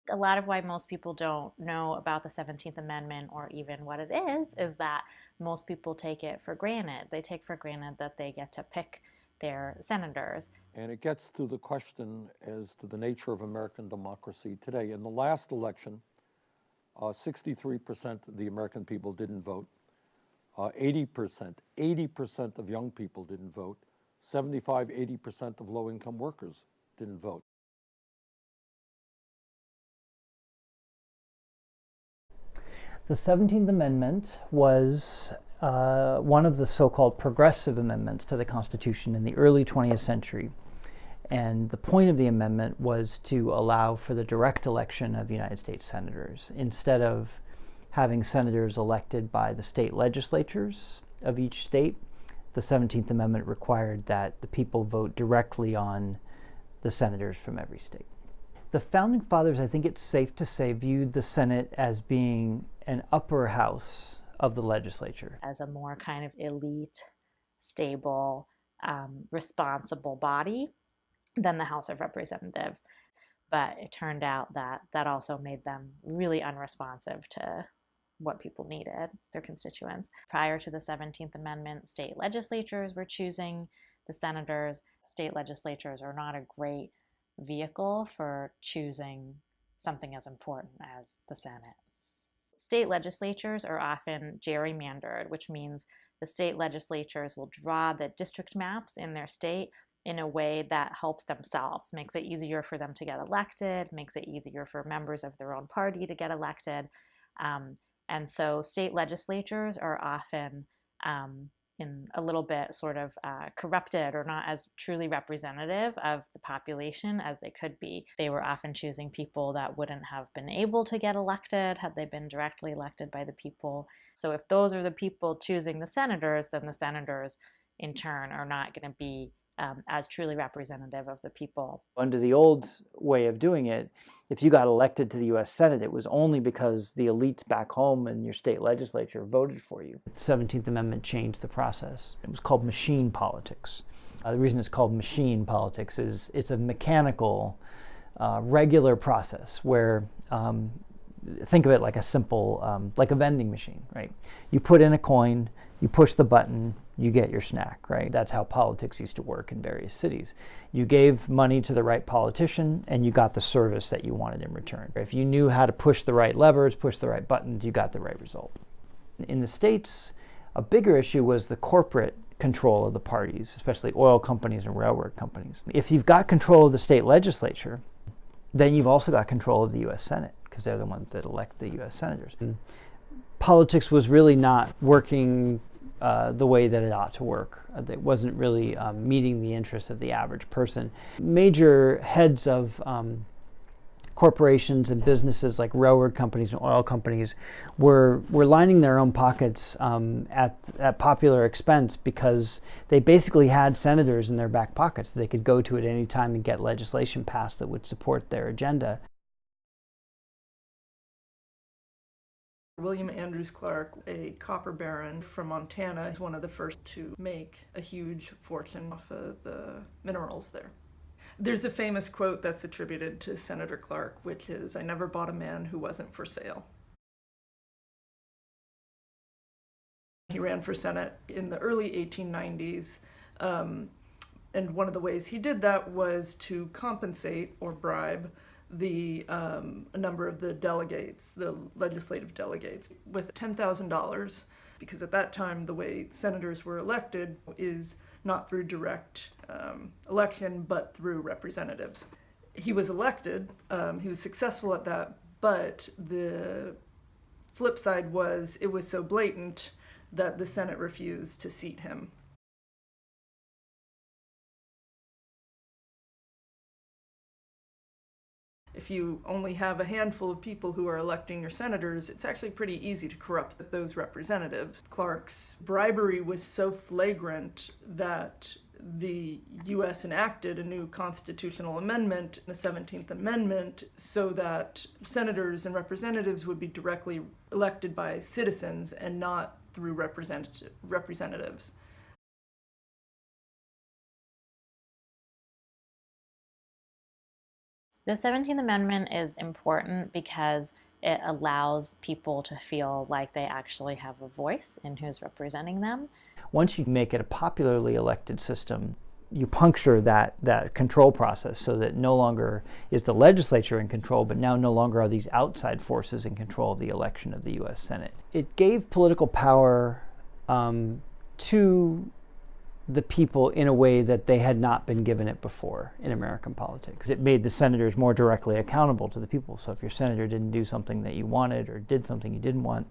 A lot of why most people don't know about the 17th Amendment or even what it is that most people take it for granted. They take for granted that they get to pick their senators. And it gets to the question as to the nature of American democracy today. In the last election, 63% of the American people didn't vote. 80% of young people didn't vote. 75, 80% of low-income workers didn't vote. The 17th Amendment was one of the so-called progressive amendments to the Constitution in the early 20th century. And the point of the amendment was to allow for the direct election of United States senators. Instead of having senators elected by the state legislatures of each state, the 17th Amendment required that the people vote directly on the senators from every state. The Founding Fathers, I think it's safe to say, viewed the Senate as being an upper house of the legislature. As a more kind of elite, stable, responsible body than the House of Representatives. But it turned out that that also made them really unresponsive to what people needed, their constituents. Prior to the 17th Amendment, state legislatures were choosing the senators. State legislatures are not a great vehicle for choosing something as important as the Senate. State legislatures are often gerrymandered, which means the state legislatures will draw the district maps in their state in a way that helps themselves, makes it easier for them to get elected, makes it easier for members of their own party to get elected. And so state legislatures are often in a little bit sort of corrupted or not as truly representative of the population as they could be. They were often choosing people that wouldn't have been able to get elected had they been directly elected by the people. So if those are the people choosing the senators, then the senators in turn are not going to be as truly representative of the people. Under the old way of doing it, if you got elected to the U.S. Senate, it was only because the elites back home in your state legislature voted for you. The 17th Amendment changed the process. It was called machine politics. The reason it's called machine politics is it's a mechanical, regular process where think of it like a simple, like a vending machine, right? You put in a coin, you push the button, you get your snack, right? That's how politics used to work in various cities. You gave money to the right politician and you got the service that you wanted in return. If you knew how to push the right levers, push the right buttons, you got the right result. In the States, a bigger issue was the corporate control of the parties, especially oil companies and railroad companies. If you've got control of the state legislature, then you've also got control of the U.S. Senate, because they're the ones that elect the U.S. senators. And politics was really not working the way that it ought to work. It wasn't really meeting the interests of the average person. Major heads of corporations and businesses like railroad companies and oil companies were lining their own pockets at popular expense because they basically had senators in their back pockets. They could go to at any time and get legislation passed that would support their agenda. William Andrews Clark, a copper baron from Montana, is one of the first to make a huge fortune off of the minerals there. There's a famous quote that's attributed to Senator Clark, which is, "I never bought a man who wasn't for sale." He ran for Senate in the early 1890s, and one of the ways he did that was to compensate or bribe a number of the delegates, the legislative delegates, with $10,000, because at that time the way senators were elected is not through direct election, but through representatives. He was elected, he was successful at that, but the flip side was it was so blatant that the Senate refused to seat him. If you only have a handful of people who are electing your senators, it's actually pretty easy to corrupt those representatives. Clark's bribery was so flagrant that the U.S. enacted a new constitutional amendment, the 17th Amendment, so that senators and representatives would be directly elected by citizens and not through representatives. The 17th Amendment is important because it allows people to feel like they actually have a voice in who's representing them. Once you make it a popularly elected system, you puncture that control process so that no longer is the legislature in control, but now no longer are these outside forces in control of the election of the U.S. Senate. It gave political power to the people in a way that they had not been given it before in American politics. It made the senators more directly accountable to the people. So if your senator didn't do something that you wanted or did something you didn't want,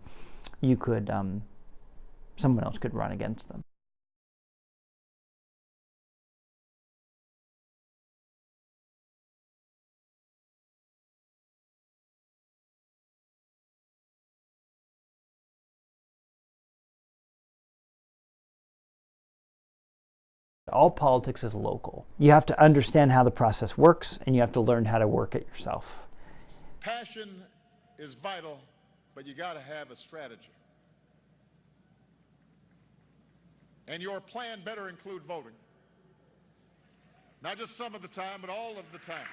you could, someone else could run against them. All politics is local. You have to understand how the process works, and you have to learn how to work it yourself. Passion is vital, but you got to have a strategy. And your plan better include voting. Not just some of the time, but all of the time.